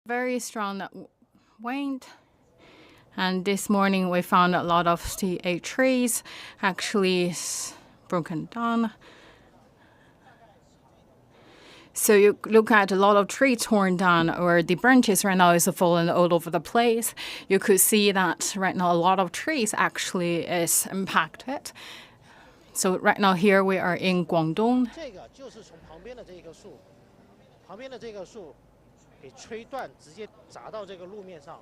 Very strong wind. And this morning we found a lot of the trees actually broken down. So you look at a lot of trees torn down, or the branches right now is falling all over the place. You could see that right now a lot of trees actually is impacted. So right now here we are in Guangdong. 这个就是从旁边的这个树，旁边的这个树给吹断，直接砸到这个路面上。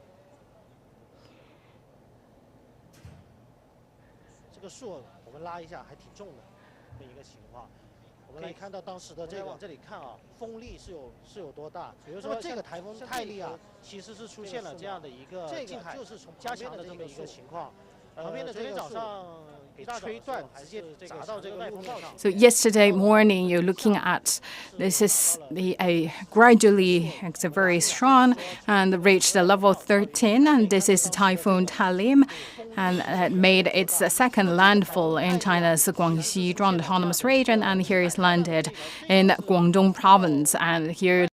这个树我们拉一下还挺重的，这么一个情况。我们可以看到当时的这个往这里看啊，风力是有多大？比如说这个台风泰利啊，其实是出现了这样的一个近海就是从加强的这么一个情况。旁边的这个早上。 So yesterday morning, you're looking at this is gradually it's very strong and reached the level 13, and this is Typhoon Talim, and it made its second landfall in China's Guangxi Zhuang autonomous region, and here is landed in Guangdong Province, and here.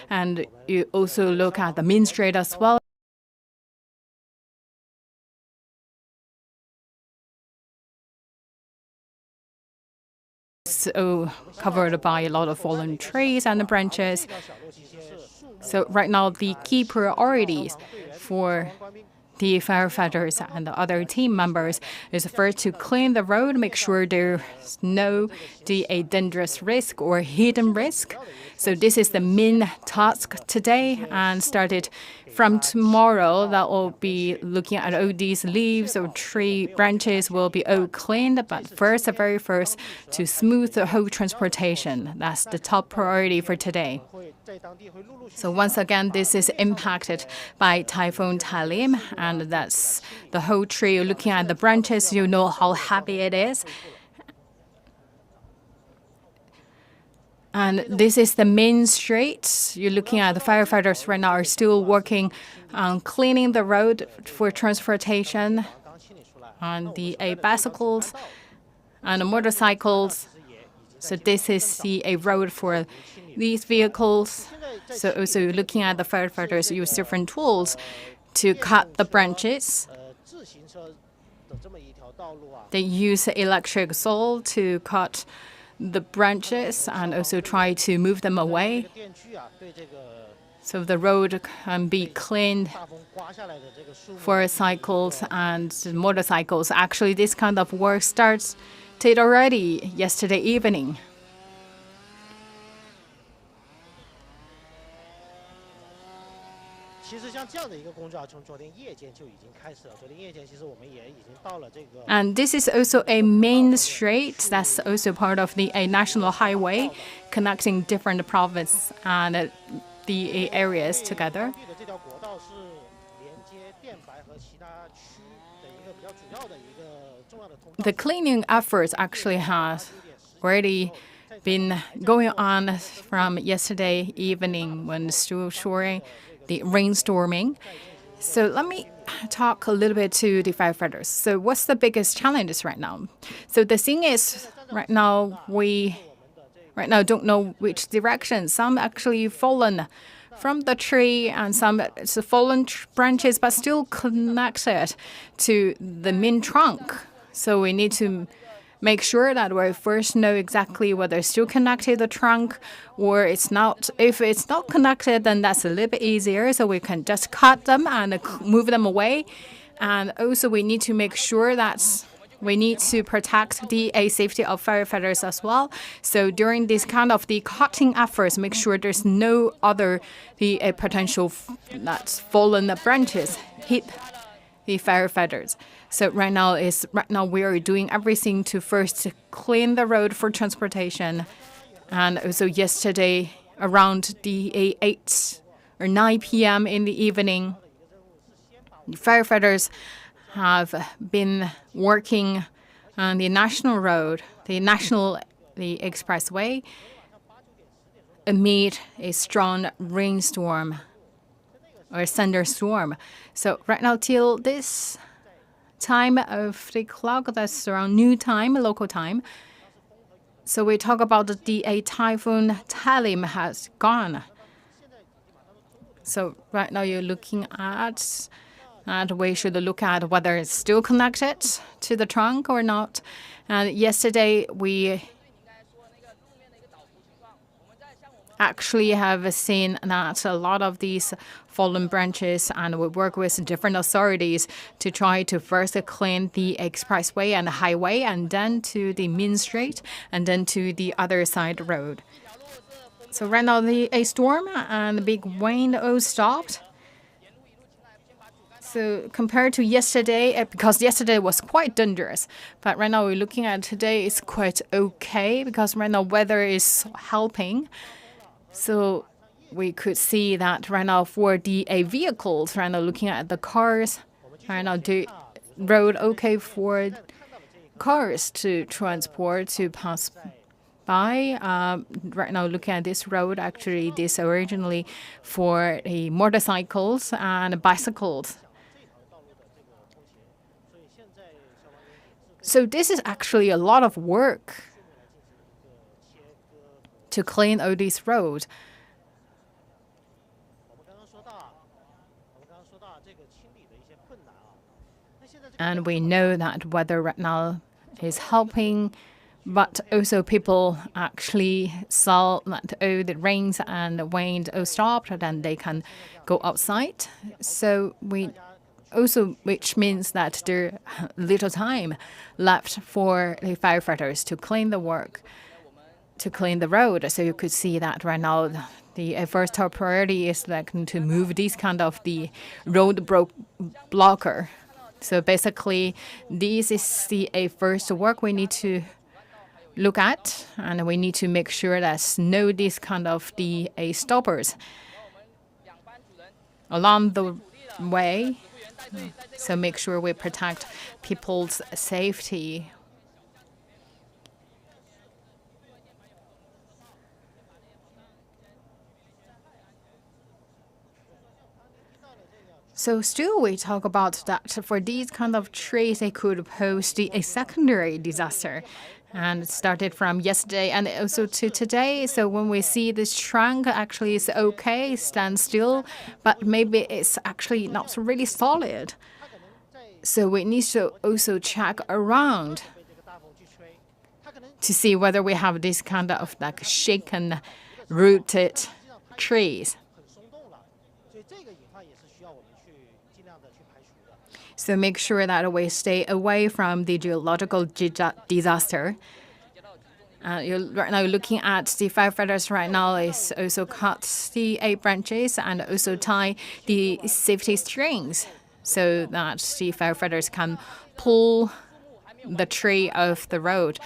And you also look at the main street as well. So covered by a lot of fallen trees and branches. So right now the key priorities for the firefighters and the other team members is first to clean the road, make sure there's no dangerous risk or hidden risk. So this is the main task today, and started from tomorrow, that will be looking at all these leaves or tree branches will be all cleaned. But first, the very first, to smooth the whole transportation. That's the top priority for today. So once again, this is impacted by Typhoon Talim, and that's the whole tree. Looking at the branches, you know how heavy it is. And this is the main street. You're looking at the firefighters right now are still working on cleaning the road for transportation, on the bicycles and the motorcycles. So this is the road for these vehicles. So also looking at the firefighters use different tools to cut the branches. They use electric saw to cut the branches and also try to move them away, so the road can be cleaned for cycles and motorcycles. Actually, this kind of work started already yesterday evening. And this is also a main street that's also part of the national highway connecting different provinces and the areas together. The cleaning efforts actually has already been going on from yesterday evening when still showing the rainstorming. So let me talk a little bit to the firefighters. So what's the biggest challenges right now? So the thing is, right now we don't know which direction. Some actually fallen from the tree, and some fallen branches, but still connected to the main trunk. So we need to make sure that we first know exactly whether it's still connected to the trunk or it's not. If it's not connected, then that's a little bit easier. So we can just cut them and move them away. And also we need to make sure that we need to protect the safety of firefighters as well. So during this kind of the cutting efforts, make sure there's no other potential that's fallen branches hit the firefighters. So right now we are doing everything to first clean the road for transportation, and also yesterday around the 8 or 9 p.m. in the evening, the firefighters have been working on the national road, the expressway, amid a strong rainstorm or thunderstorm. So right now till this time of the clock, that's around noon time, local time, So we talk about the Typhoon Talim has gone. So right now you're looking at, and we should look at whether it's still connected to the trunk or not. And yesterday we actually have seen that a lot of these fallen branches, and we work with different authorities to try to first clean the expressway and the highway, and then to the main street, and then to the other side road. So right now a storm and the big wind all stopped. So compared to yesterday, because yesterday was quite dangerous, but right now we're looking at today is quite okay because right now weather is helping. So we could see that right now for the vehicles, right now looking at the cars, right now the road okay for cars to transport, to pass by. Right now looking at this road, actually this originally for the motorcycles and bicycles. So this is actually a lot of work to clean all these roads. And we know that weather right now is helping, but also people actually saw that the rains and the wind all stopped, then they can go outside. So we also, which means that there little time left for the firefighters to clean the work, to clean the road. So you could see that right now the first top priority is like to move this kind of the road blocker. So basically, this is the first work we need to look at, and we need to make sure that no this kind of the stoppers along the way. So make sure we protect people's safety. So still we talk about that for these kind of trees, they could pose a secondary disaster. And it started from yesterday and also to today. So when we see this trunk actually is okay, stand still, but maybe it's actually not really solid. So we need to also check around to see whether we have this kind of like shaken, rooted trees. So make sure that we stay away from the geological disaster. Right now, looking at the firefighters right now is also cut the 8 branches and also tie the safety strings so that the firefighters can pull the tree off the road.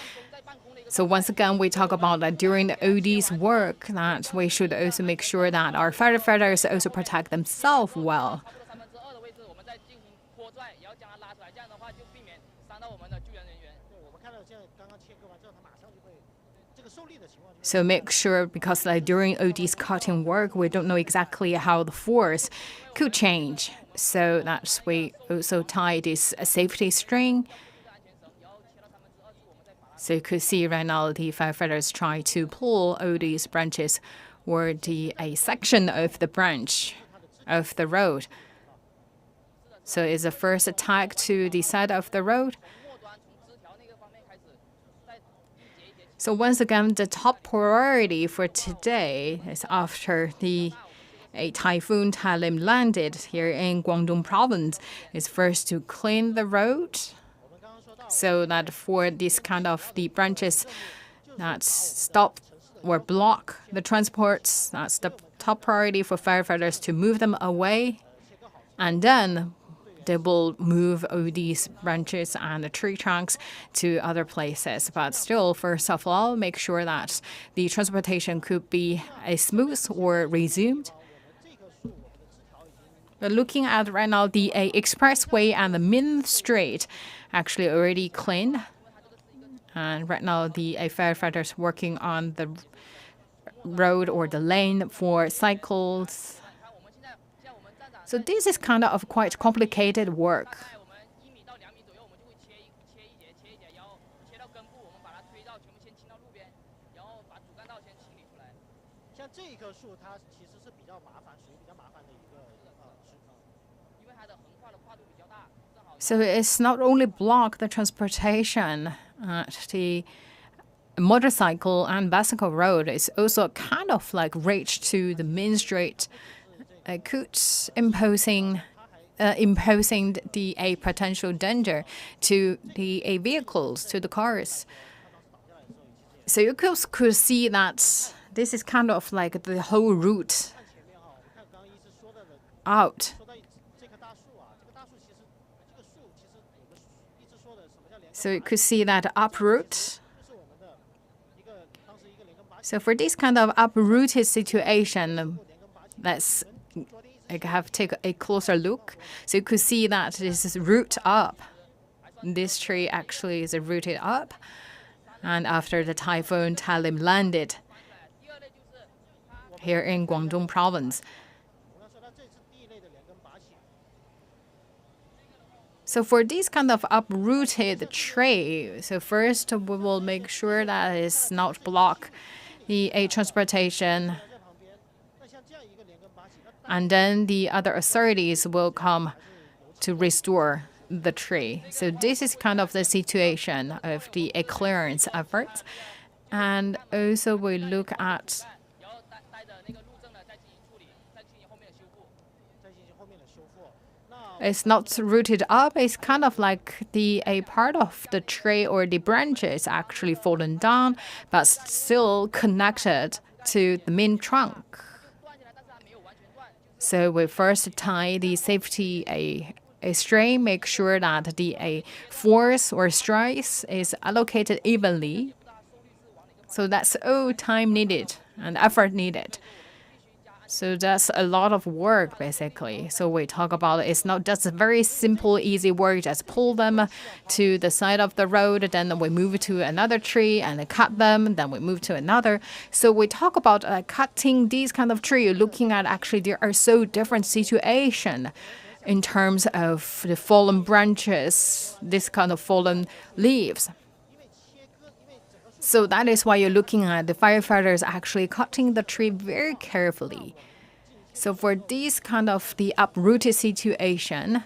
So once again, we talk about that during the OD's work, that we should also make sure that our firefighters also protect themselves well. So make sure, because like during OD's cutting work, we don't know exactly how the force could change. So that's we also tie this safety string. So you could see right now the firefighters try to pull all these branches or a section of the branch of the road. So it's the first attack to the side of the road. So once again, the top priority for today is after a Typhoon Talim landed here in Guangdong Province is first to clean the road so that for this kind of the branches that stop or block the transports, that's the top priority for firefighters to move them away. And then they will move all these branches and the tree trunks to other places. But still, first of all, make sure that the transportation could be smooth or resumed. We're looking at right now the expressway and the main street actually already cleaned. And right now the firefighters working on the road or the lane for cycles. So this is kind of quite complicated work. 棵树它其实是比较麻烦，属于比较麻烦的一个So it's not only block the transportation at the motorcycle and bicycle road, it's also kind of like reach to the main street, could imposing a potential danger to the vehicles, to the cars. So you could see that this is kind of like the whole route out. So you could see that uproot. So for this kind of uprooted situation, let's have take a closer look. So you could see that this is root up. This tree actually is rooted up. And after the Typhoon Talim landed here in Guangdong Province. So for this kind of uprooted tree, so first we will make sure that it's not block the transportation, and then the other authorities will come to restore the tree. So this is kind of the situation of the clearance efforts. And also we look at it's not rooted up. It's kind of like a part of the tree or the branches actually fallen down, but still connected to the main trunk. So we first tie the safety a string, make sure that the force or stress is allocated evenly. So that's all time needed and effort needed. So that's a lot of work, basically. So we talk about it's not just a very simple, easy work. Just pull them to the side of the road, then we move to another tree and cut them, then we move to another. So we talk about cutting these kind of tree, looking at actually there are so different situations in terms of the fallen branches, this kind of fallen leaves. So that is why you're looking at the firefighters actually cutting the tree very carefully. So for this kind of the uprooted situation,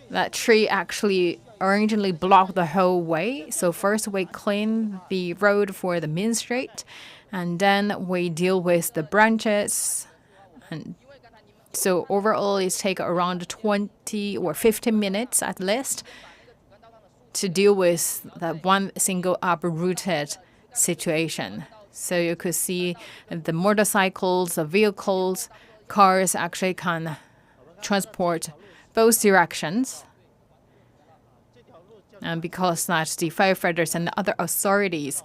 that tree actually originally blocked the whole way. So first we clean the road for the main street, and then we deal with the branches. And so overall it takes around 20 or 15 minutes at least to deal with that one single uprooted situation. So you could see the motorcycles, the vehicles, cars actually can transport both directions. And because that the firefighters and other authorities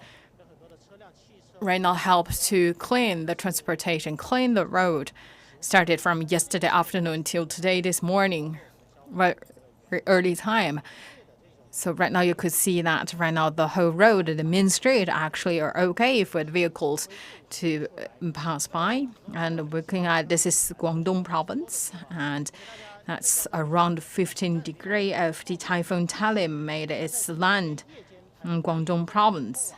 right now help to clean the transportation, clean the road, started from yesterday afternoon till today this morning, right early time. So right now you could see that right now the whole road, the main street actually are okay for the vehicles to pass by. And looking at this is Guangdong Province, and that's around 15 degrees of the Typhoon Talim made its land in Guangdong Province.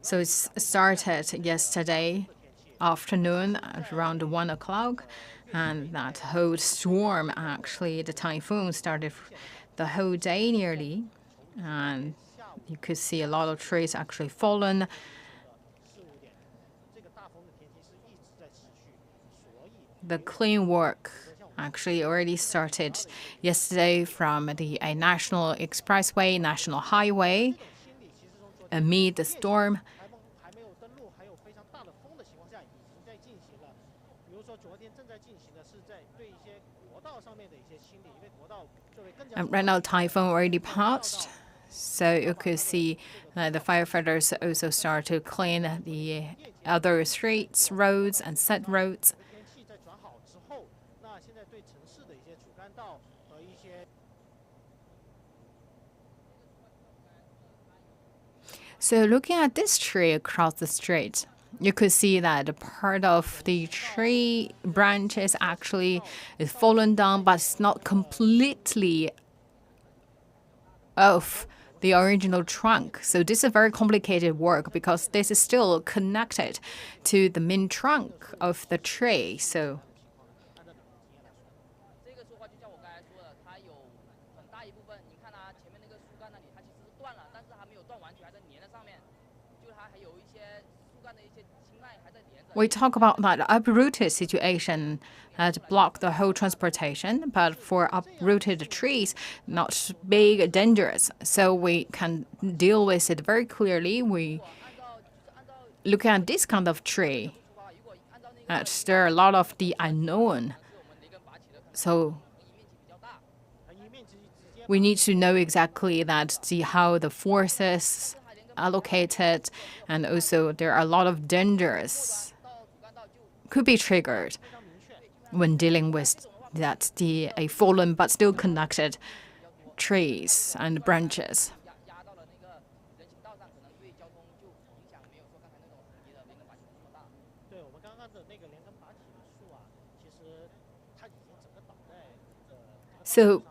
So it started yesterday afternoon at around 1 o'clock. And that whole storm, actually, the typhoon started the whole day nearly. And you could see a lot of trees actually fallen. The clean work actually already started yesterday from the national expressway, national highway, amid the storm. And right now, typhoon already passed, so you could see the firefighters also start to clean the other streets, roads, and set roads. So looking at this tree across the street, you could see that part of the tree branches actually is fallen down, but it's not completely off the original trunk. So this is very complicated work because this is still connected to the main trunk of the tree. So we talk about that uprooted situation that block the whole transportation, but for uprooted trees, not big, dangerous. So we can deal with it very clearly. We look at this kind of tree. There are a lot of the unknown. So we need to know exactly how the forces allocated, and also there are a lot of dangers could be triggered when dealing with a fallen but still connected trees and branches. So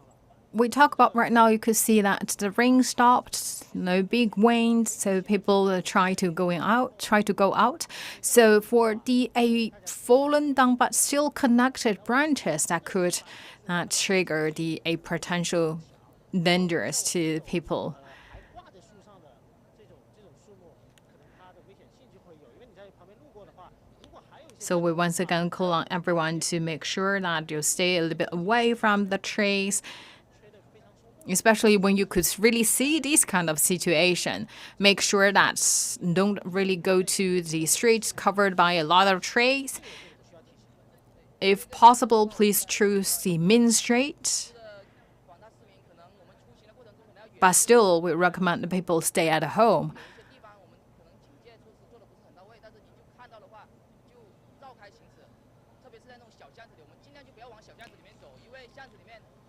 we talk about right now, you could see that the rain stopped, no big wind, so people try to go out. So for a fallen down but still connected branches, that could trigger a potential dangers to people. So we once again call on everyone to make sure that you stay a little bit away from the trees, especially when you could really see this kind of situation. Make sure that don't really go to the streets covered by a lot of trees. If possible, please choose the main street. But still, we recommend the people stay at home.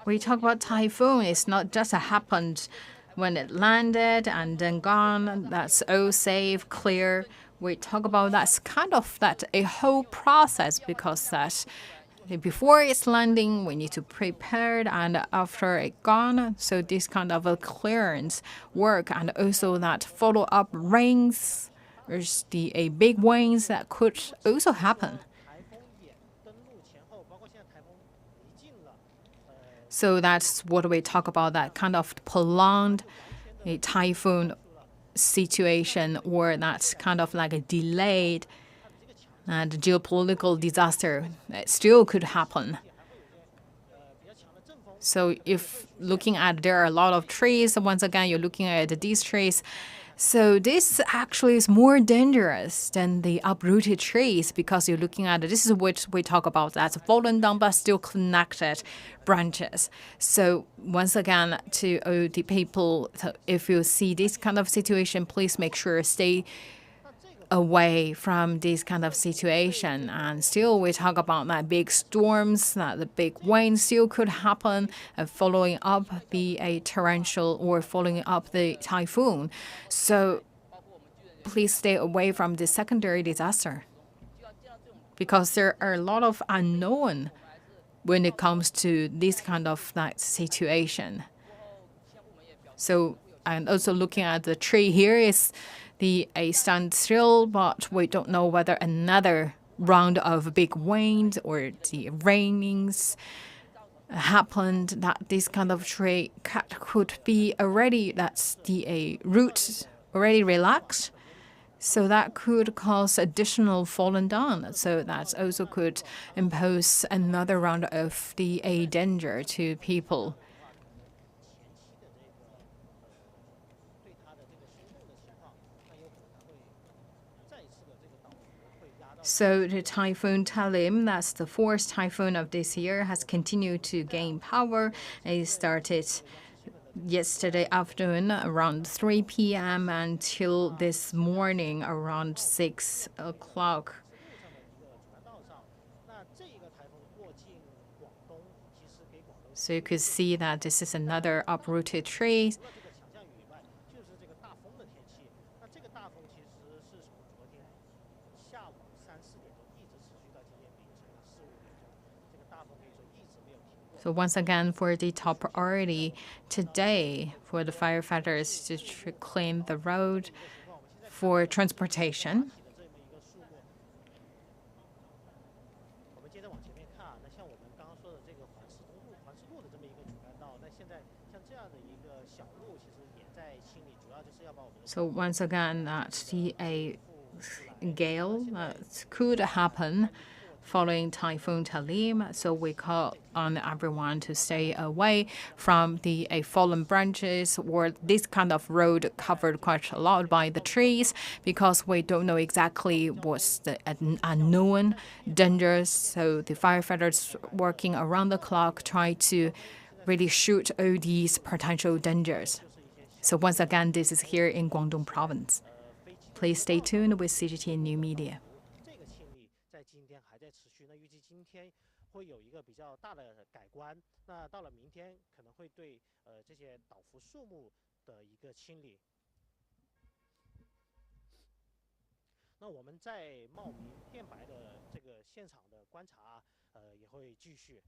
We talk about typhoon. It's not just happened when it landed and then gone. That's all safe, clear. We talk about that's kind of a whole process, because that before it's landing, we need to prepare, and after it gone. So this kind of a clearance work, and also that follow-up rains, there's a big winds that could also happen. So that's what we talk about, that kind of prolonged a typhoon situation, or that's kind of like a delayed and geopolitical disaster. It still could happen. So if looking at, there are a lot of trees, once again, you're looking at these trees. So this actually is more dangerous than the uprooted trees, because you're looking at, this is what we talk about, that's fallen down but still connected branches. So once again, to the people, if you see this kind of situation, please make sure stay away from this kind of situation. And still we talk about that big storms, that the big wind still could happen, following up a torrential or following up the typhoon. So please stay away from the secondary disaster, because there are a lot of unknown when it comes to this kind of situation. So, and also looking at the tree here is a standstill, but we don't know whether another round of big wind or the rainings happened, that this kind of tree could be already, that's the root already relaxed. So that could cause additional fallen down. So that also could impose another round of a danger to people. So the Typhoon Talim, that's the fourth typhoon of this year, has continued to gain power. It started yesterday afternoon around 3 p.m. until this morning around 6 o'clock. So you could see that this is another uprooted tree. So once again, for the top priority today for the firefighters to clean the road for transportation. 我们接着往前面看啊，那像我们刚刚说的这个环市路的这么一个主干道，那现在像这样的一个小路，其实也在清理，主要就是要把我们的 So once again, that a gale could happen following Typhoon Talim. So we call on everyone to stay away from the fallen branches or this kind of road covered quite a lot by the trees because we don't know exactly what's the unknown dangers. So the firefighters working around the clock try to really shoot all these potential dangers. So once again, this is here in Guangdong Province. Please stay tuned with CGTN New Media. 这个清理在今天还在持续，那预计今天会有一个比较大的改观。那到了明天，可能会对这些倒伏树木的一个清理。那我们在茂名电白的这个现场的观察，也会继续。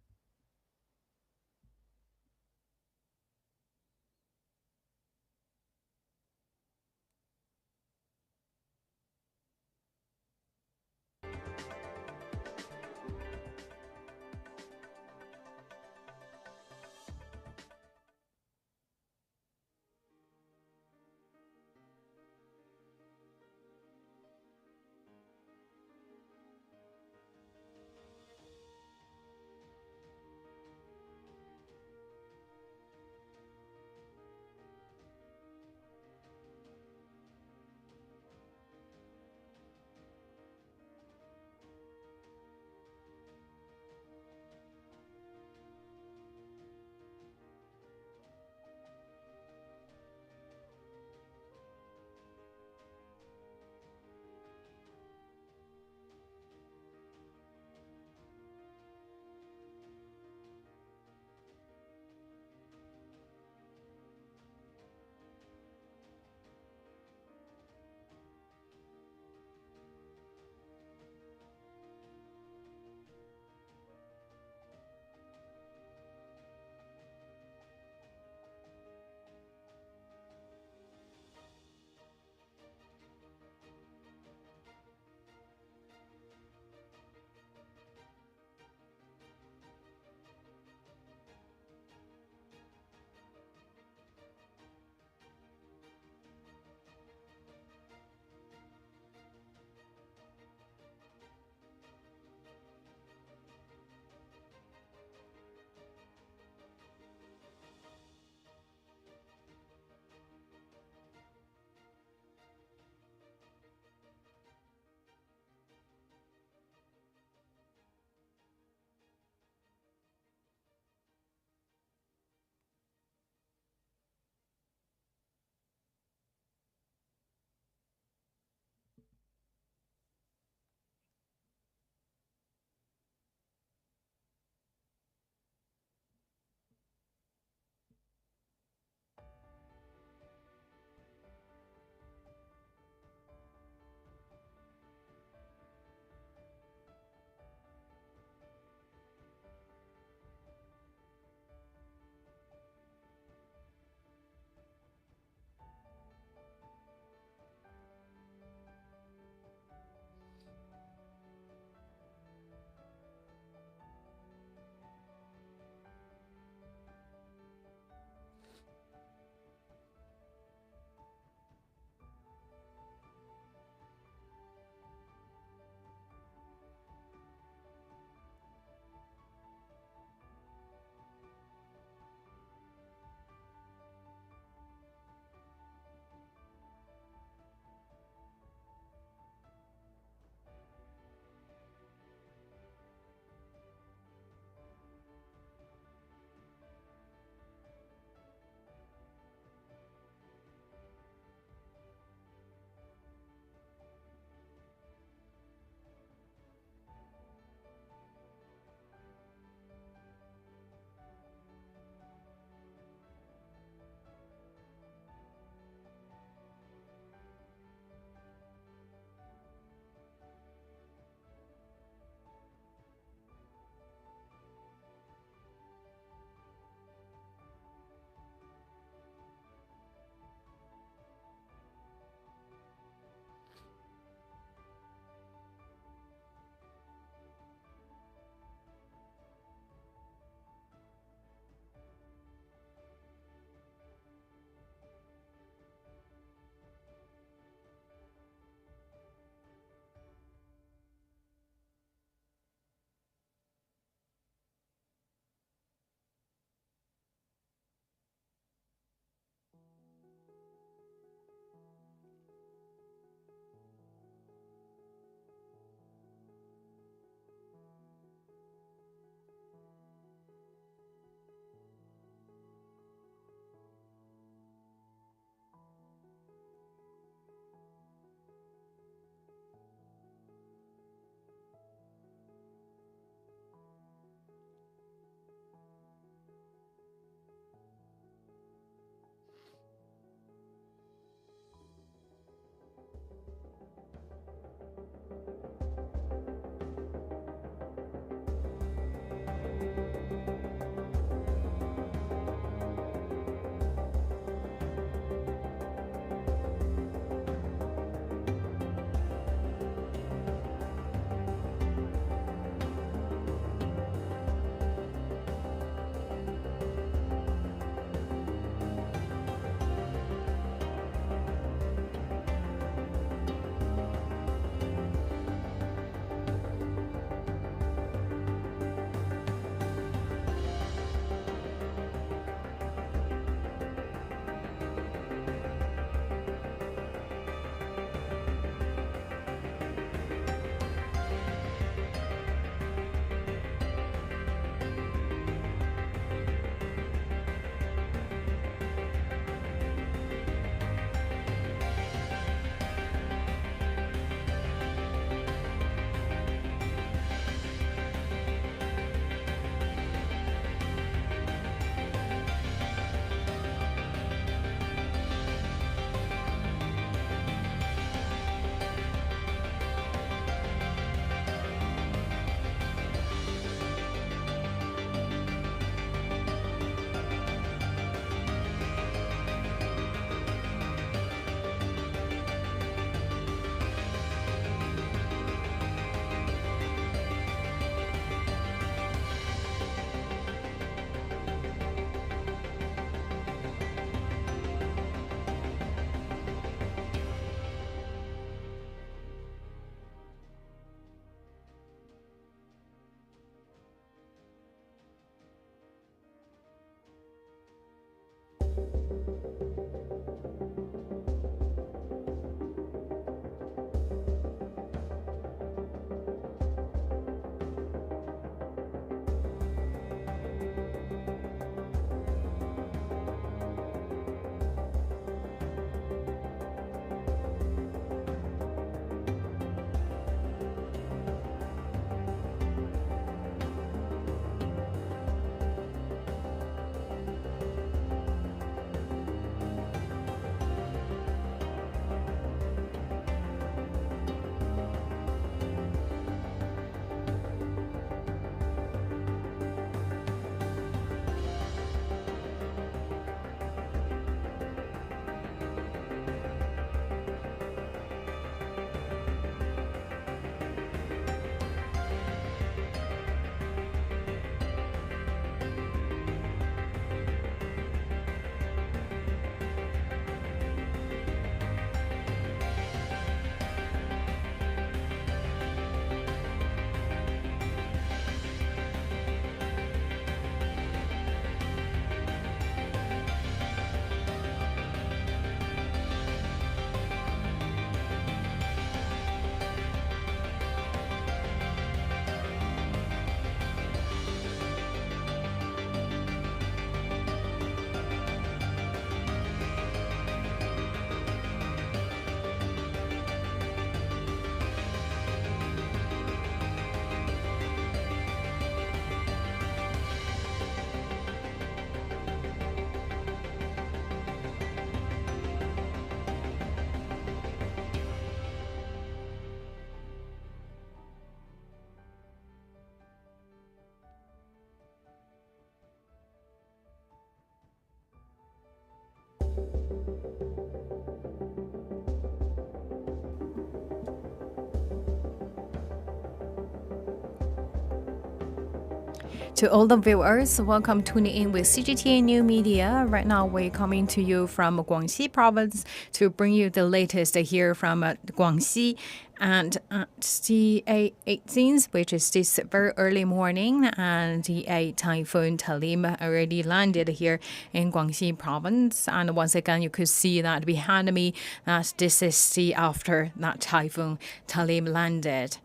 To all the viewers, welcome tuning in with CGTN New Media. Right now, we're coming to you from Guangxi Province to bring you the latest here from Guangxi. And the 18th, which is this very early morning, and the Typhoon Talim already landed here in Guangxi Province. And once again, you could see that behind me, that this is the after that Typhoon Talim landed.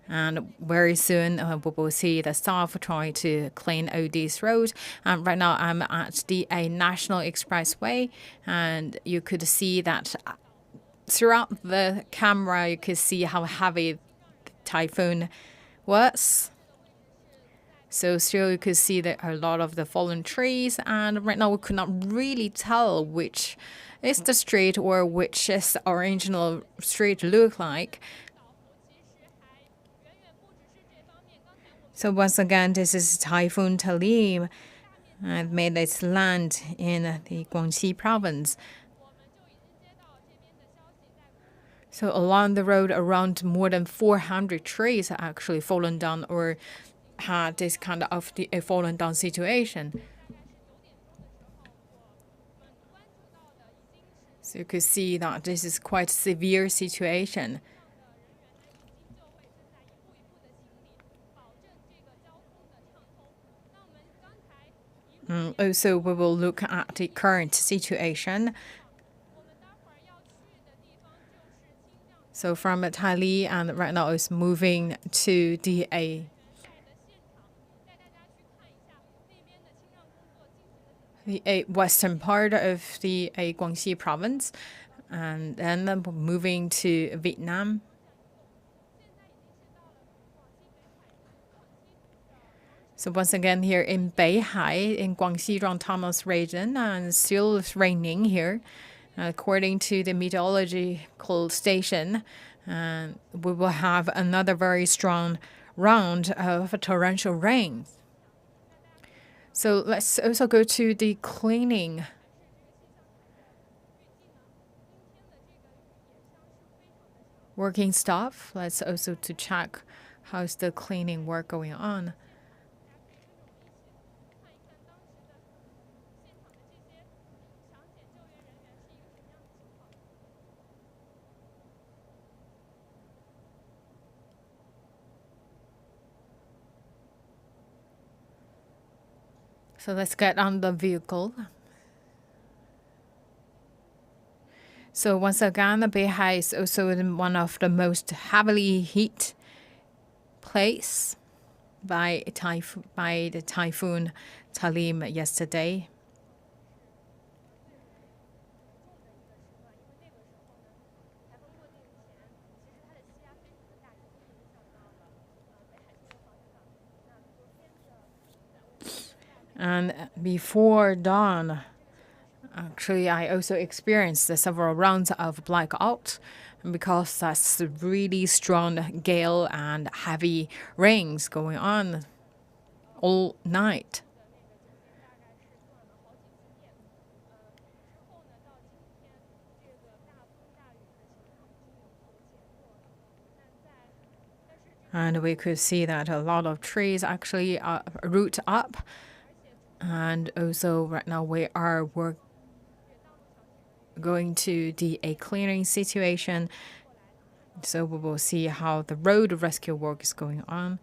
And very soon we will see the staff trying to clean out these roads. Right now I'm at the National Expressway, and you could see that throughout the camera, you could see how heavy the typhoon was. So still you could see that a lot of the fallen trees, and right now we could not really tell which is the street or which is the original street look like. So once again, this is Typhoon Talim. It made its land in the Guangxi province. So along the road, around more than 400 trees are actually fallen down or had this kind of a fallen down situation. So you could see that this is quite a severe situation. Also, we will look at the current situation. So from Tali, and right now it's moving to the western part of the Guangxi province, and then moving to Vietnam. So once again here in Beihai, in Guangxi Autonomous region, and still it's raining here. According to the meteorological station, we will have another very strong round of torrential rain. So let's also go to the cleaning. Working stuff. Let's also to check how's the cleaning work going on. So let's get on the vehicle. So once again, the Beihai is also in one of the most heavily hit place by the Typhoon Talim yesterday. And before dawn, actually, I also experienced several rounds of blackout because that's really strong gale and heavy rains going on all night. And we could see that a lot of trees actually root up. And also right now we are going to a clearing situation. So we will see how the road rescue work is going on.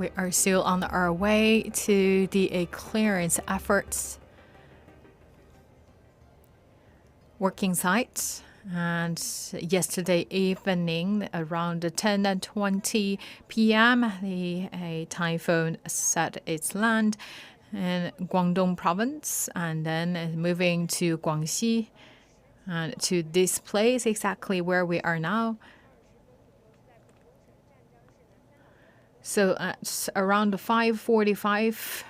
We are still on our way to the clearance efforts working site. And yesterday evening, around 10:20 p.m., the typhoon set its land in Guangdong Province and then moving to Guangxi and to this place exactly where we are now. So at around 5:45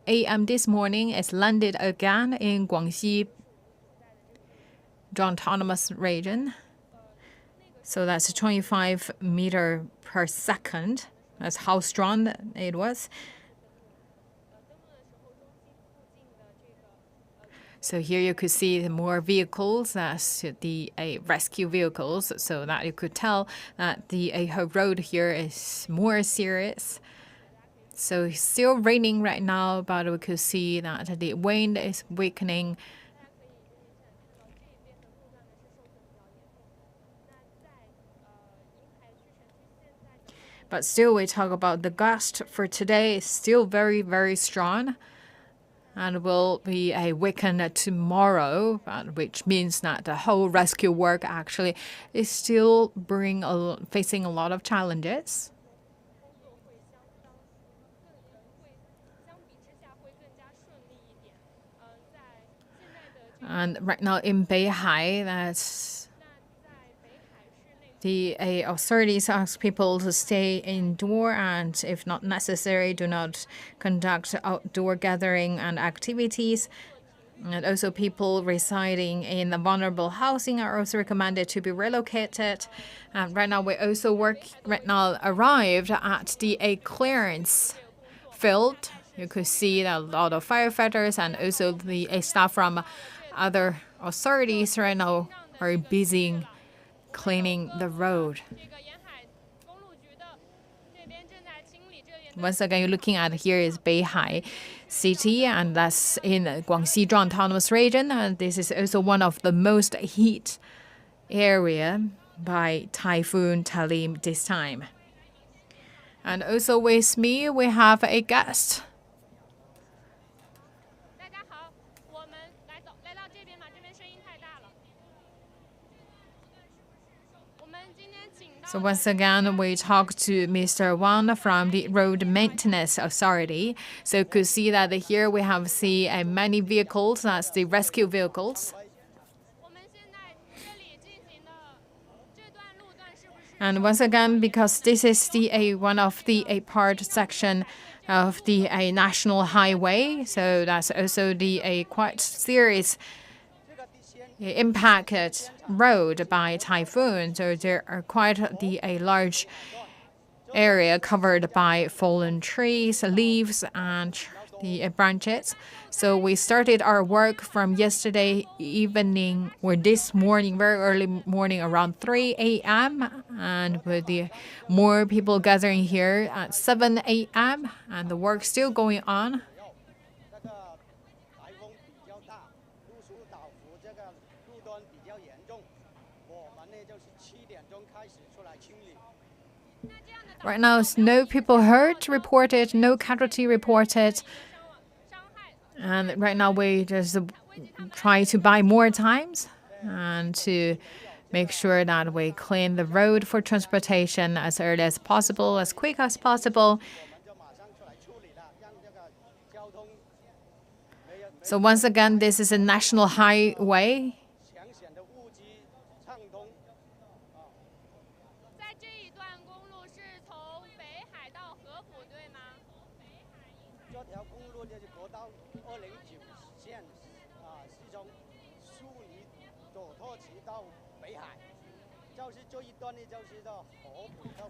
a.m. this morning, it's landed again in Guangxi autonomous region. So that's 25 meters per second. That's how strong it was. So here you could see the more vehicles, that's the rescue vehicles, so that you could tell that the whole road here is more serious. So it's still raining right now, but we could see that the wind is weakening. But still, we talk about the gust for today is still very, very strong and will be a weakened tomorrow, which means that the whole rescue work actually is still facing a lot of challenges. And right now in Beihai, the authorities ask people to stay indoor and, if not necessary, do not conduct outdoor gathering and activities. And also people residing in the vulnerable housing are also recommended to be relocated. Right now, arrived at the clearance field. You could see that a lot of firefighters and also the staff from other authorities right now are busy cleaning the road. Once again, you're looking at here is Beihai City, and that's in Guangxi Zhuang autonomous region. And this is also one of the most heat area by Typhoon Talim this time. And also with me, we have a guest. So once again, we talked to Mr. Wang from the Road Maintenance Authority. So you could see that here we have many vehicles, that's the rescue vehicles. And once again, because this is the one of the part section of the national highway, so that's also the quite serious impacted road by typhoon. So there are quite a large area covered by fallen trees, leaves, and the branches. So we started our work from yesterday evening or this morning, very early morning, around 3 a.m. and with the more people gathering here at 7 a.m. and the work still going on. Right now, no people hurt reported, no casualty reported. And right now, we just try to buy more times and to make sure that we clean the road for transportation as early as possible, as quick as possible. So once again, this is a national highway.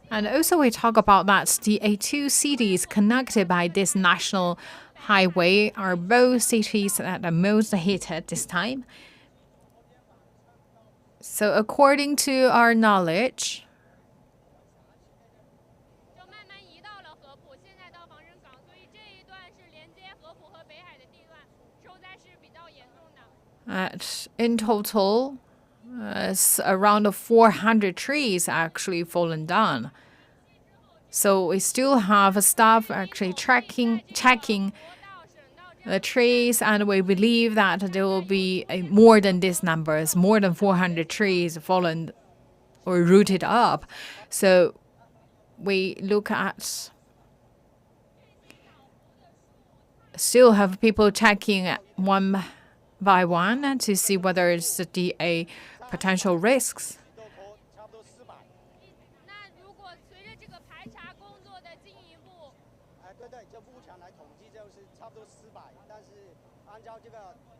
And also we talk about that the two cities connected by this national highway are both cities that are most hit at this time. So according to our knowledge, in total, it's around 400 trees actually fallen down. So we still have staff actually checking the trees, and we believe that there will be more than these numbers, more than 400 trees fallen or rooted up. So we look at still have people checking one by one to see whether it's the potential risks. 差不多400。那如果随着这个排查工作的进一步，对对，就目前来统计就是差不多400，但是按照这个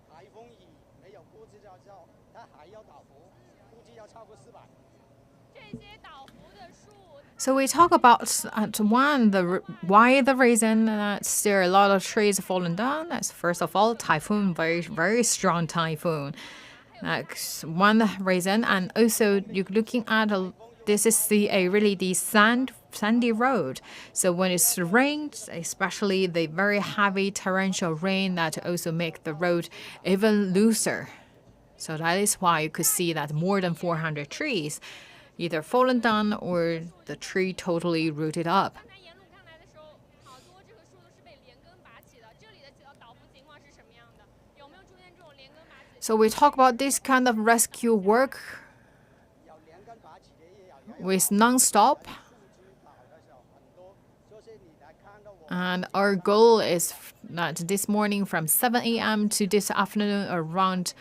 台风雨没有估计之后，它还要倒伏，估计要超过400。这些倒伏的数。So we talk about at one why the reason that there are a lot of trees falling down. That's first of all typhoon, very strong typhoon. That's one reason, and also you're looking at this is really the sandy road. So when it's rained, especially the very heavy torrential rain, that also make the road even looser. So that is why you could see that more than 400 trees either fallen down or the tree totally rooted up. 刚才沿路看来的时候，好多这个树都是被连根拔起的。这里的倒伏情况是什么样的？有没有出现这种连根拔起？ So we talk about this kind of rescue work with non-stop. And our goal is that this morning from 7 a.m. to this afternoon around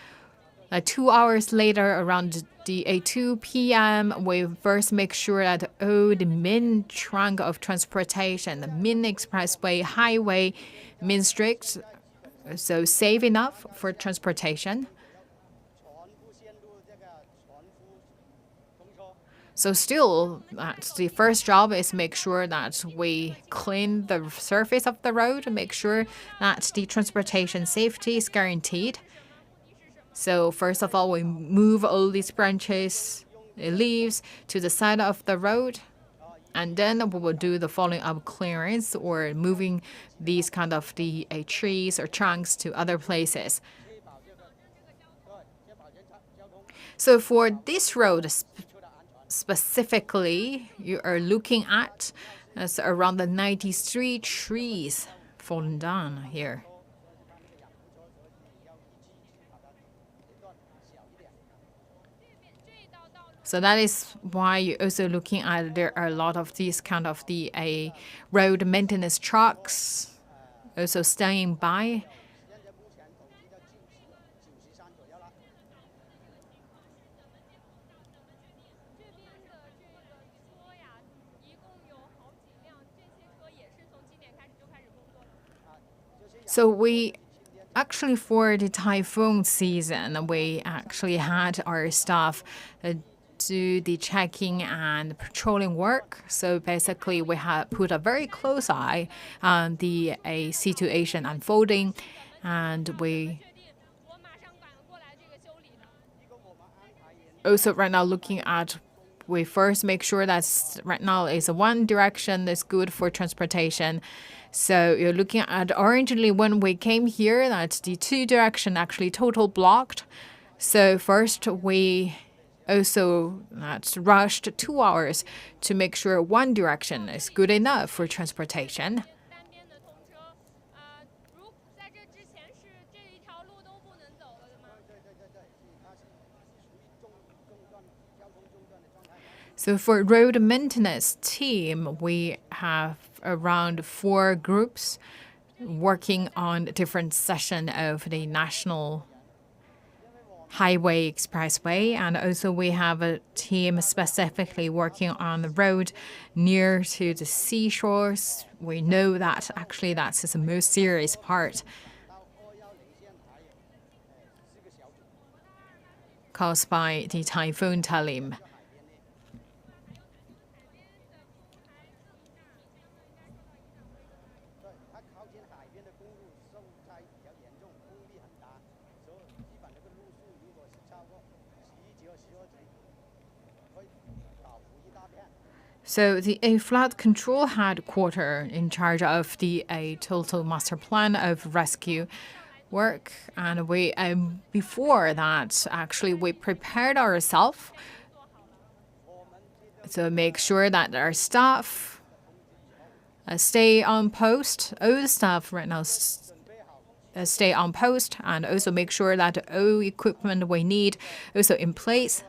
2 hours later, around the 2 p.m., we first make sure that all the main trunk of transportation, the main expressway, highway, main streets, so safe enough for transportation. So still, the first job is make sure that we clean the surface of the road, make sure that the transportation safety is guaranteed. So first of all, we move all these branches, leaves to the side of the road, and then we will do the following up clearance or moving these kind of the trees or trunks to other places. So for this road specifically, you are looking at around the 93 trees fallen down here. So that is why you're also looking at there are a lot of these kind of the road maintenance trucks also staying by. So we actually for the typhoon season, we actually had our staff do the checking and patrolling work. So basically, we have put a very close eye on the situation unfolding, and we also right now looking at. We first make sure that right now is one direction that's good for transportation. So you're looking at originally when we came here, that's the two direction actually total blocked. So first we also rushed 2 hours to make sure one direction is good enough for transportation. So for road maintenance team, we have around 4 groups working on different section of the national highway expressway, and also we have a team specifically working on the road near to the seashores. We know that actually that's the most serious part caused by the Typhoon Talim. So the flood control headquarters in charge of the total master plan of rescue work, and we before that actually we prepared ourselves to make sure that our staff stay on post. All the staff right now stay on post, and also make sure that all equipment we need also in place.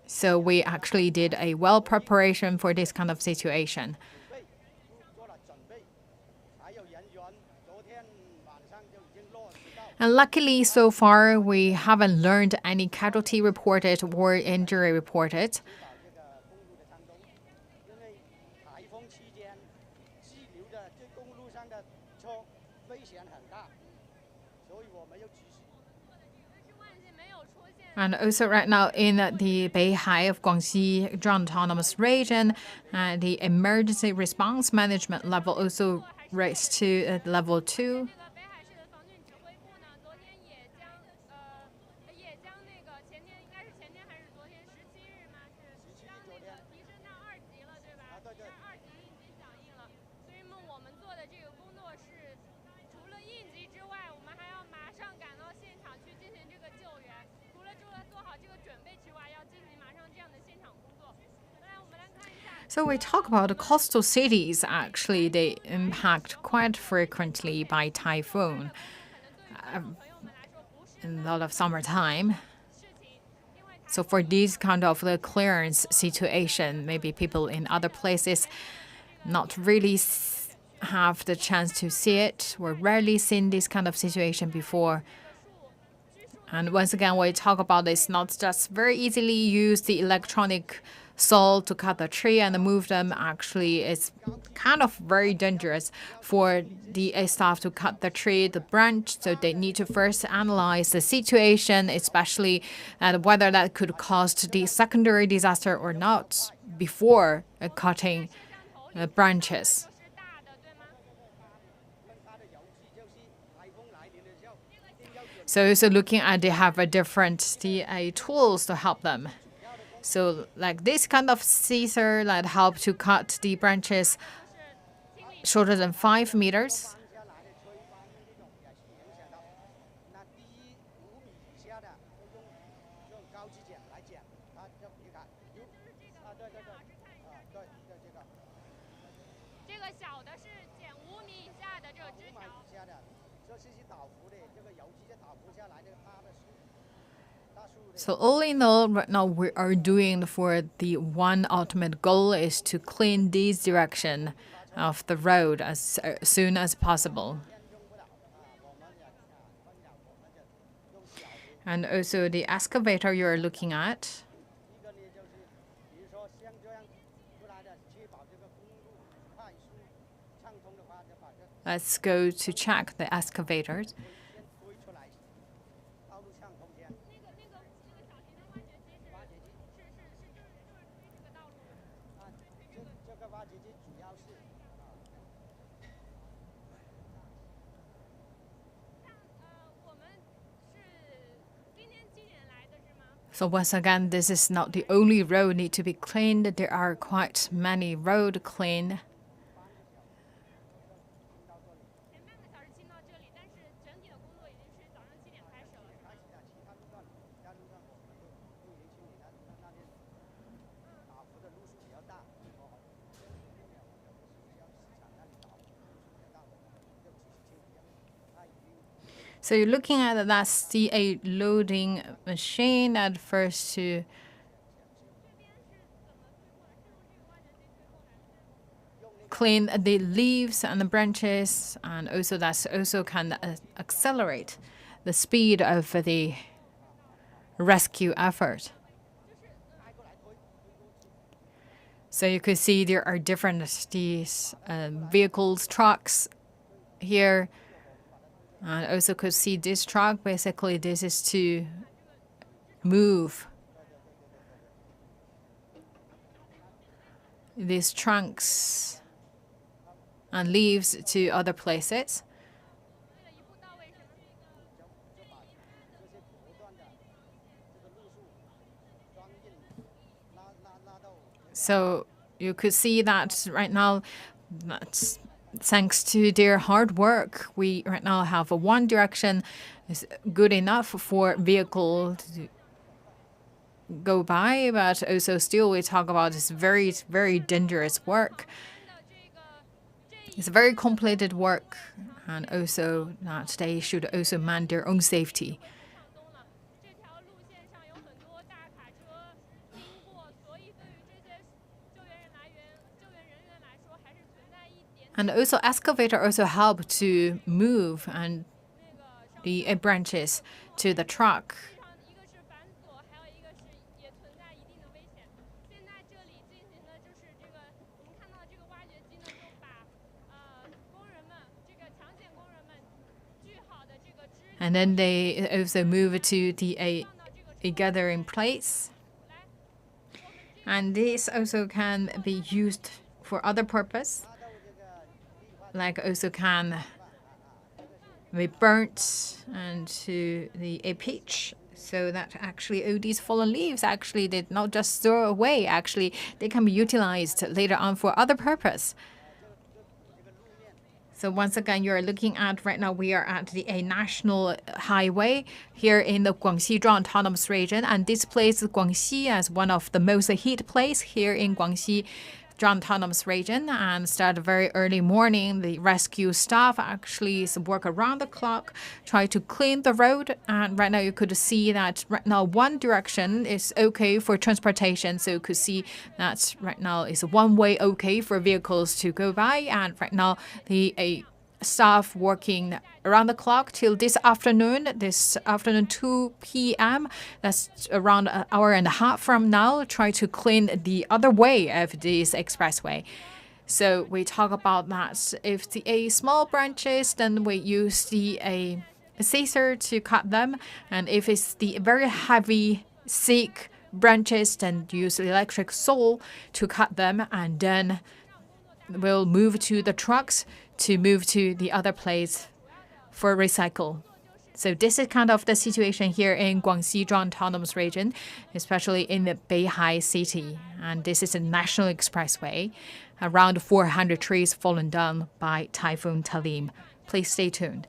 So we actually did a well preparation for this kind of situation. And luckily, so far, we haven't learned any casualty reported or injury reported. And also right now in the Beihai of Guangxi Zhuang Autonomous Region, the emergency response management level also raised to level 2. So we talk about the coastal cities. Actually, they impact quite frequently by typhoon in a lot of summertime. So for this kind of the clearance situation, maybe people in other places not really have the chance to see it or rarely seen this kind of situation before. And once again, we talk about this, not just very easily use the electronic saw to cut the tree and move them. Actually, it's kind of very dangerous for the staff to cut the tree, the branch. So they need to first analyze the situation, especially whether that could cause the secondary disaster or not before cutting branches. So looking at they have a different tools to help them. So like this kind of scissor that help to cut the branches shorter than 5 meters. So all in all, right now we are doing for the one ultimate goal is to clean this direction of the road as soon as possible. And also the excavator you're looking at. Let's go to check the excavators. So once again, this is not the only road need to be cleaned. There are quite many roads cleaned. So you're looking at that's the loading machine at first to clean the leaves and the branches, and also that's also can accelerate the speed of the rescue effort. So you could see there are different these vehicles, trucks here. And also could see this truck, basically this is to move these trunks and leaves to other places. So you could see that right now, that's thanks to their hard work, we right now have a one direction is good enough for vehicle to go by, but also still we talk about this very, very dangerous work. It's a very complicated work, and also that they should also mind their own safety. And also excavator also help to move and the branches to the truck. And then they also move to the a gathering place. And this also can be used for other purpose, like also can be burnt and to a pitch, so that actually all these fallen leaves actually did not just throw away. Actually, they can be utilized later on for other purpose. So once again, you're looking at right now, we are at a national highway here in the Guangxi Zhuang Autonomous Region. And this place, Guangxi, as one of the most heat place here in Guangxi Zhuang Autonomous Region. And start very early morning, the rescue staff actually work around the clock, try to clean the road. And right now you could see that right now one direction is okay for transportation. So you could see that right now is one way okay for vehicles to go by. And right now the staff working around the clock till this afternoon 2 p.m. That's around an hour and a half from now, try to clean the other way of this expressway. So we talk about that. If the small branches, then we use a scissor to cut them. And if it's the very heavy, thick branches, then use electric saw to cut them. And then we'll move to the trucks to move to the other place for recycle. So this is kind of the situation here in Guangxi Zhuang Autonomous Region, especially in the Beihai city. And this is a national expressway. Around 400 trees fallen down by Typhoon Talim. Please stay tuned.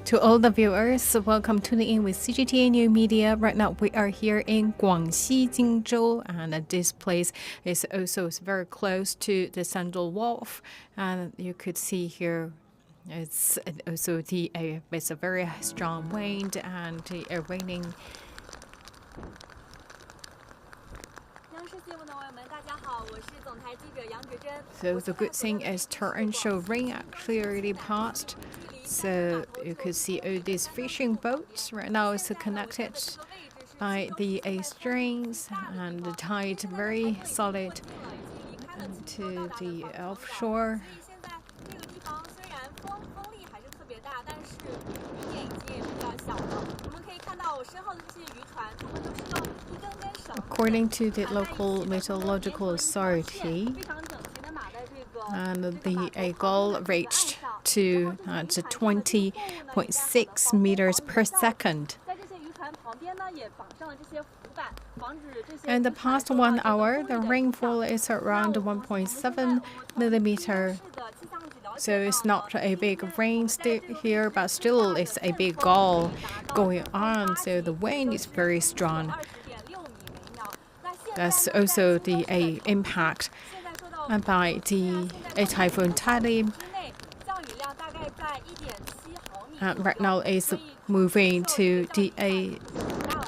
To all the viewers, welcome tuning in with CGTN New Media. Right now, we are here in Guangxi, Jingzhou, and this place is also very close to the Central Wharf. And you could see here It's also it's a very strong wind and raining. So the good thing is torrential rain actually already passed. So you could see all these fishing boats right now is connected by the strings and the tide very solid to the offshore. According to the local meteorological authority, and the goal reached to 20.6 meters per second. In the past 1 hour, the rainfall is around 1.7 millimeter. So it's not a big rain here, but still it's a big gale going on. So the wind is very strong. That's also the impact by the Typhoon Talim. Right now it's moving to the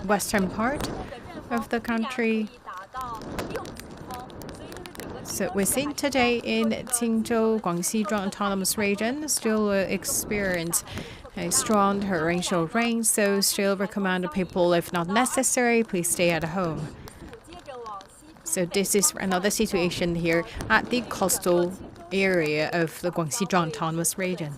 western part of the country. So within today in Qingzhou, Guangxi, Zhuang autonomous region still experience a strong torrential rain. So still recommend people, if not necessary, please stay at home. So this is another situation here at the coastal area of the Guangxi Zhuang autonomous region.